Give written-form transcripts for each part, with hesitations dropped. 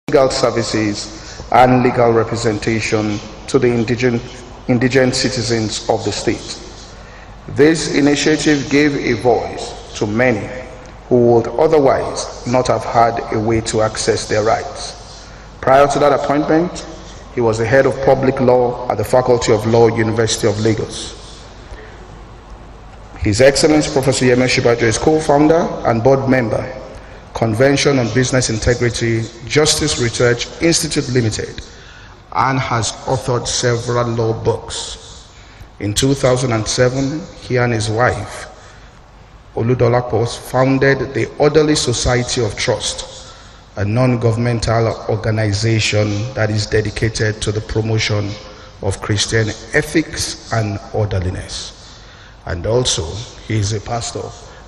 legal services and legal representation to the indigent citizens of the state. This initiative gave a voice to many who would otherwise not have had a way to access their rights. Prior to that appointment, he was the head of public law at the Faculty of Law, University of Lagos. His Excellency Professor Yemi Osinbajo is co-founder and board member, Convention on Business Integrity, Justice Research Institute Limited, and has authored several law books. In 2007, he and his wife, Oludolapos, founded the Orderly Society of Trust, a non-governmental organization that is dedicated to the promotion of Christian ethics and orderliness. And also, he is a pastor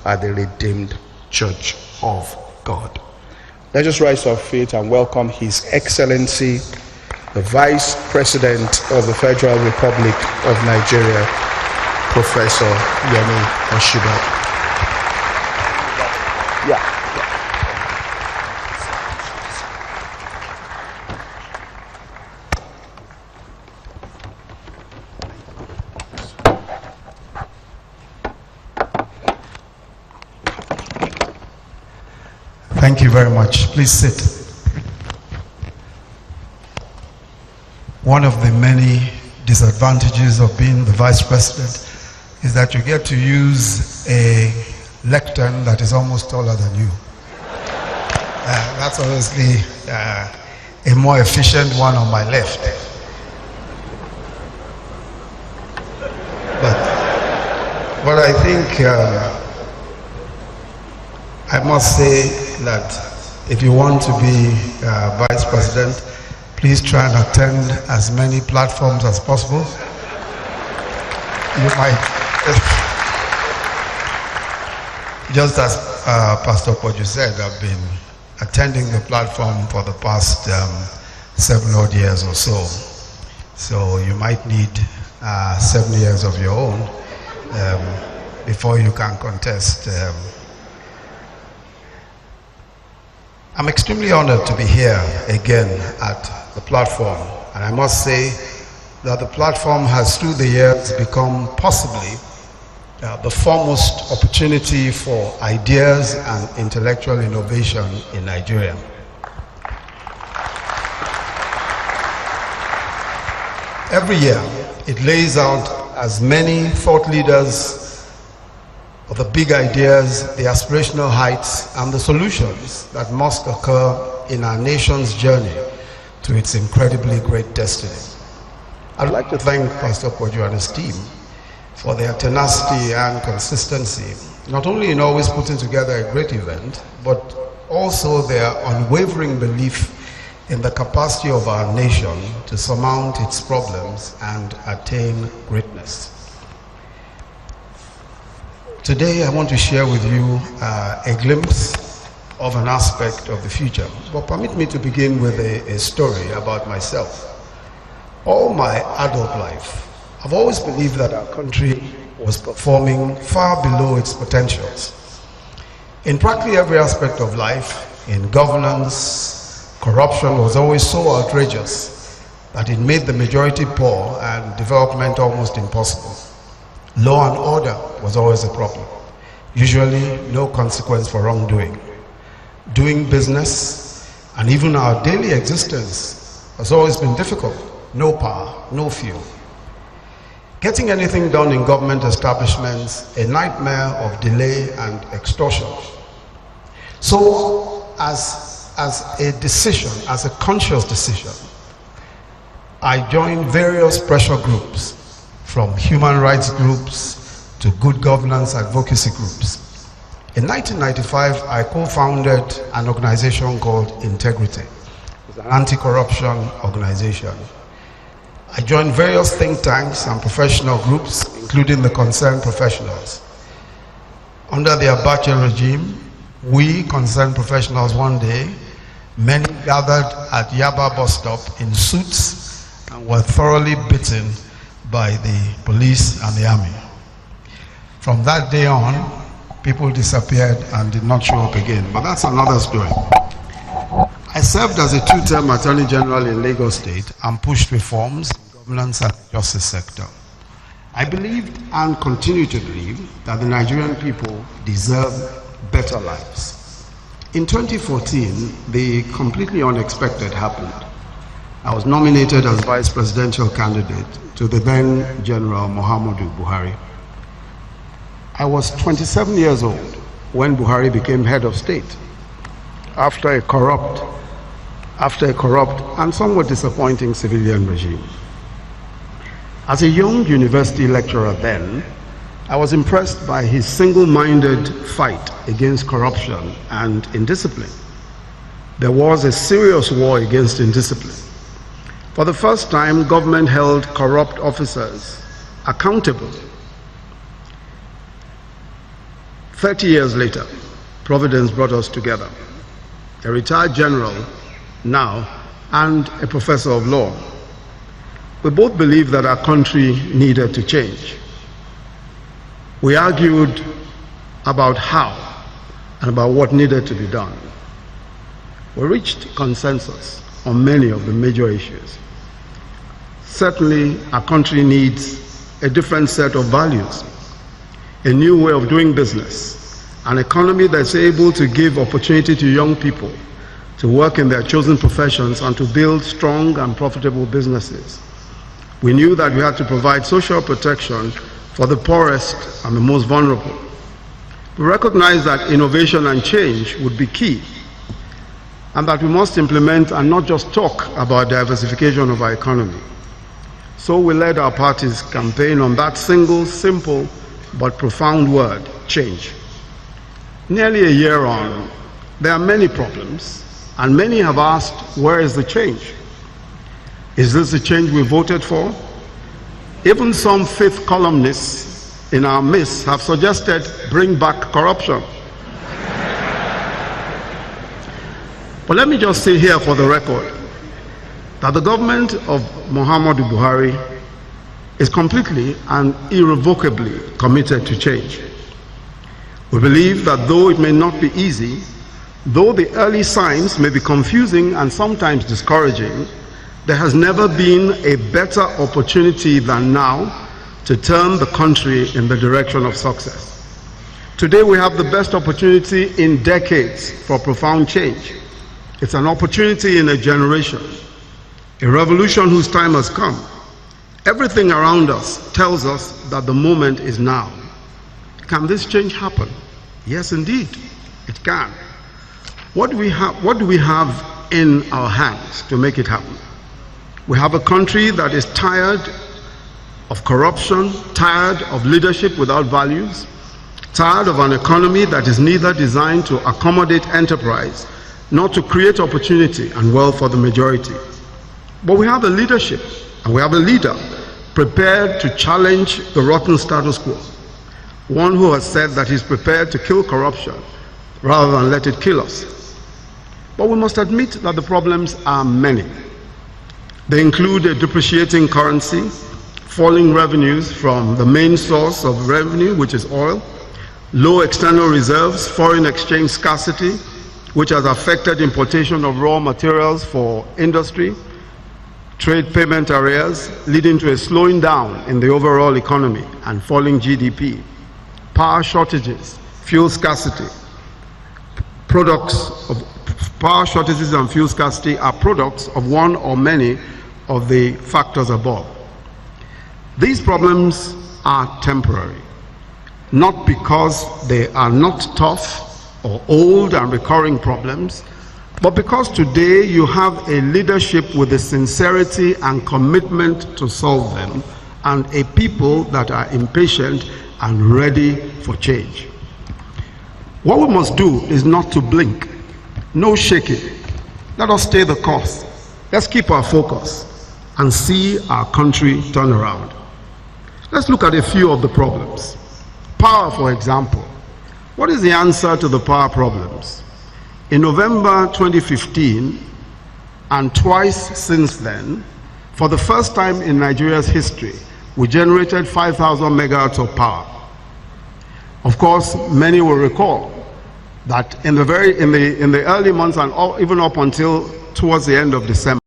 at the Redeemed Church of God. Let us rise to our feet and welcome His Excellency, the Vice President of the Federal Republic of Nigeria, Professor Yemi Osinbajo. Thank you very much. Please sit. One of the many disadvantages of being the vice president is that you get to use a lectern that is almost taller than you. That's obviously a more efficient one on my left. But I think I must say that if you want to be vice president, please try and attend as many platforms as possible. You might, just as Pastor Poju said, I've been attending the platform for the past 7 odd years or so. So you might need 7 years of your own before you can contest. I'm extremely honored to be here again at the platform, and I must say that the platform has through the years become possibly the foremost opportunity for ideas and intellectual innovation in Nigeria. Every year it lays out as many thought leaders of the big ideas, the aspirational heights, and the solutions that must occur in our nation's journey to its incredibly great destiny. I'd like to thank Pastor Poju and his team for their tenacity and consistency, not only in always putting together a great event, but also their unwavering belief in the capacity of our nation to surmount its problems and attain greatness. Today I want to share with you a glimpse of an aspect of the future. But permit me to begin with a story about myself. All my adult life, I've always believed that our country was performing far below its potentials. In practically every aspect of life, in governance, corruption was always so outrageous that it made the majority poor and development almost impossible. Law and order was always a problem. Usually no consequence for wrongdoing. Doing business and even our daily existence has always been difficult. No power, no fuel. Getting anything done in government establishments, a nightmare of delay and extortion. So as a decision, as a conscious decision, I joined various pressure groups, from human rights groups to good governance advocacy groups. In 1995, I co-founded an organization called Integrity. It's an anti-corruption organization. I joined various think tanks and professional groups, including the Concerned Professionals. Under the Abacha regime, we concerned professionals one day, many gathered at Yaba bus stop in suits and were thoroughly beaten by the police and the army. From that day on, people disappeared and did not show up again, but that's another story. I I served as a two-term Attorney General in Lagos State and pushed reforms in governance and justice sector. I believed and continue to believe that the Nigerian people deserve better lives. In 2014, the completely unexpected happened. I was nominated as vice presidential candidate to the then General Muhammadu Buhari. I was 27 years old when Buhari became head of state after a corrupt and somewhat disappointing civilian regime. As a young university lecturer then, I was impressed by his single-minded fight against corruption and indiscipline. There was a serious war against indiscipline. For the first time, government held corrupt officers accountable. 30 years later, Providence brought us together. A retired general now and a professor of law. We both believed that our country needed to change. We argued about how and about what needed to be done. We reached consensus on many of the major issues. Certainly, our country needs a different set of values, a new way of doing business, an economy that's able to give opportunity to young people to work in their chosen professions and to build strong and profitable businesses. We knew that we had to provide social protection for the poorest and the most vulnerable. We recognized that innovation and change would be key, and that we must implement and not just talk about diversification of our economy. So we led our party's campaign on that single, simple, but profound word, change. Nearly a year on, there are many problems, and many have asked, where is the change? Is this the change we voted for? Even some fifth columnists in our midst have suggested bring back corruption. But let me just say here for the record that the government of Muhammadu Buhari is completely and irrevocably committed to change. We believe that though it may not be easy, though the early signs may be confusing and sometimes discouraging, there has never been a better opportunity than now to turn the country in the direction of success. Today we have the best opportunity in decades for profound change. It's an opportunity in a generation, a revolution whose time has come. Everything around us tells us that the moment is now. Can this change happen? Yes, indeed, it can. What do we have in our hands to make it happen? We have a country that is tired of corruption, tired of leadership without values, tired of an economy that is neither designed to accommodate enterprise nor to create opportunity and wealth for the majority. But we have a leadership and we have a leader prepared to challenge the rotten status quo. One who has said that he's prepared to kill corruption rather than let it kill us. But we must admit that the problems are many. They include a depreciating currency, falling revenues from the main source of revenue, which is oil, low external reserves, foreign exchange scarcity, which has affected importation of raw materials for industry, trade payment arrears, leading to a slowing down in the overall economy and falling GDP, power shortages, fuel scarcity. Power shortages and fuel scarcity are products of one or many of the factors above. These problems are temporary, not because they are not tough or old and recurring problems, but because today you have a leadership with the sincerity and commitment to solve them, and a people that are impatient and ready for change. What we must do is not to blink. No shaking. Let us stay the course. Let's keep our focus and see our country turn around. Let's look at a few of the problems. Power, for example. What is the answer to the power problems? In November 2015, and twice since then, for the first time in Nigeria's history, we generated 5,000 megawatts of power. Of course, many will recall that in the early months and even up until towards the end of December,